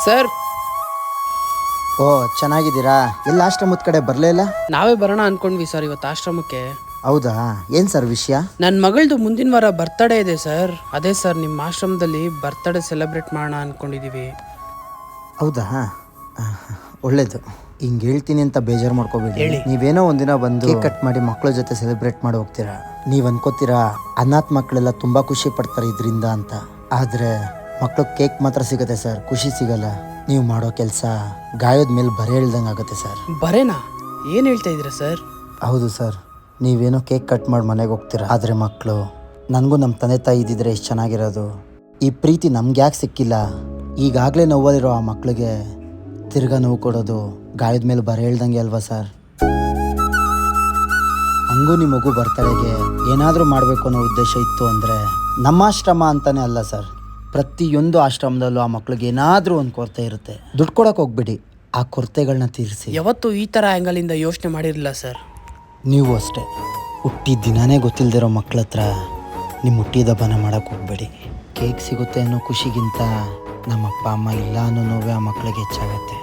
Sir, ಓ ಚೆನ್ನಾಗಿದ್ದೀರಾ? ಎಲ್ಲ ಆಶ್ರಮದ ಕಡೆ ಬರಲೇ ಇಲ್ಲ? ನಾವೇ ಬರೋಣ ಅನ್ಕೊಂಡ್ವಿ ಸರ್ ಇವತ್ತು ಆಶ್ರಮಕ್ಕೆ. ಹೌದಾ, ಏನು ಸರ್ ವಿಷಯ? ನನ್ನ ಮಗಳದು ಮುಂದಿನ ವಾರ ಬರ್ತಡೇ ಇದೆ ಸರ್. ಅದೇ ಸರ್ ನಿಮ್ಮ ಆಶ್ರಮದಲ್ಲಿ ಬರ್ತಡೇ ಸೆಲೆಬ್ರೇಟ್ ಮಾಡೋಣ ಅನ್ಕೊಂಡಿದೀವಿ. ಹೌದಾ, ಒಳ್ಳೇದು. ಹಿಂಗೆ ಹೇಳ್ತೀನಿ ಅಂತ ಬೇಜಾರು ಮಾಡ್ಕೋಬೇಡಿ. ಹೇಳಿ. ನೀವೇನೋ ಒಂದಿನ ಬಂದು ಕೇಕ್ ಕಟ್ ಮಾಡಿ ಮಕ್ಕಳ ಜೊತೆ ಸೆಲೆಬ್ರೇಟ್ ಮಾಡಿ ಹೋಗ್ತೀರಾ. ನೀವು ಅನ್ಕೋತೀರಾ ಅನಾಥ ಮಕ್ಕಳೆಲ್ಲ ತುಂಬ ಖುಷಿ ಪಡ್ತಾರೆ ಇದರಿಂದ ಅಂತ. ಆದರೆ ಮಕ್ಕಳು ಕೇಕ್ ಮಾತ್ರ ಸಿಗುತ್ತೆ ಸರ್, ಖುಷಿ ಸಿಗಲ್ಲ. ನೀವು ಮಾಡೋ ಕೆಲಸ ಗಾಯದ ಮೇಲೆ ಬರೆ ಹೇಳ್ದಂಗೆ ಆಗುತ್ತೆ ಸರ್. ಬರೇನಾ? ಏನು ಹೇಳ್ತಾ ಇದ್ದೀರಾ ಸರ್? ಹೌದು ಸರ್, ನೀವೇನೋ ಕೇಕ್ ಕಟ್ ಮಾಡಿ ಮನೆಗೆ ಹೋಗ್ತೀರಾ, ಆದರೆ ಮಕ್ಕಳು ನನಗೂ ನಮ್ಮ ತಂದೆ ತಾಯಿ ಇದ್ದಿದ್ರೆ ಎಷ್ಟು ಚೆನ್ನಾಗಿರೋದು, ಈ ಪ್ರೀತಿ ನಮ್ಗೆ ಯಾಕೆ ಸಿಕ್ಕಿಲ್ಲ, ಈಗಾಗಲೇ ನೋವಲ್ಲಿರೋ ಆ ಮಕ್ಕಳಿಗೆ ತಿರ್ಗಾ ನೋವು ಕೊಡೋದು ಗಾಯದ ಮೇಲೆ ಬರೆ ಹೇಳ್ದಂಗೆ ಅಲ್ವಾ ಸರ್? ಹಂಗೂ ನಿಮ್ಮ ಮಗು ಬರ್ತಡೆಗೆ ಏನಾದರೂ ಮಾಡಬೇಕು ಅನ್ನೋ ಉದ್ದೇಶ ಇತ್ತು ಅಂದರೆ ನಮ್ಮ ಆಶ್ರಮ ಅಂತಲೇ ಅಲ್ಲ ಸರ್, ಪ್ರತಿಯೊಂದು ಆಶ್ರಮದಲ್ಲೂ ಆ ಮಕ್ಳಿಗೆ ಏನಾದರೂ ಒಂದು ಕೊರತೆ ಇರುತ್ತೆ. ದುಡ್ಡು ಕೊಡೋಕೆ ಹೋಗ್ಬಿಡಿ, ಆ ಕೊರತೆಗಳನ್ನ ತೀರಿಸಿ. ಯಾವತ್ತೂ ಈ ಥರ ಆ್ಯಂಗಲಿಂದ ಯೋಚನೆ ಮಾಡಿರಲಿಲ್ಲ ಸರ್. ನೀವು ಅಷ್ಟೇ, ಹುಟ್ಟಿದ ದಿನಾನೇ ಗೊತ್ತಿಲ್ಲದಿರೋ ಮಕ್ಳ ಹತ್ರ ನಿಮ್ಮ ಹುಟ್ಟಿದ ಹಬ್ಬನ ಮಾಡೋಕ್ಕೆ ಹೋಗ್ಬೇಡಿ. ಕೇಕ್ ಸಿಗುತ್ತೆ ಅನ್ನೋ ಖುಷಿಗಿಂತ ನಮ್ಮ ಅಪ್ಪ ಅಮ್ಮ ಇಲ್ಲ ಅನ್ನೋ ನೋವೇ ಆ ಮಕ್ಕಳಿಗೆ ಹೆಚ್ಚಾಗತ್ತೆ.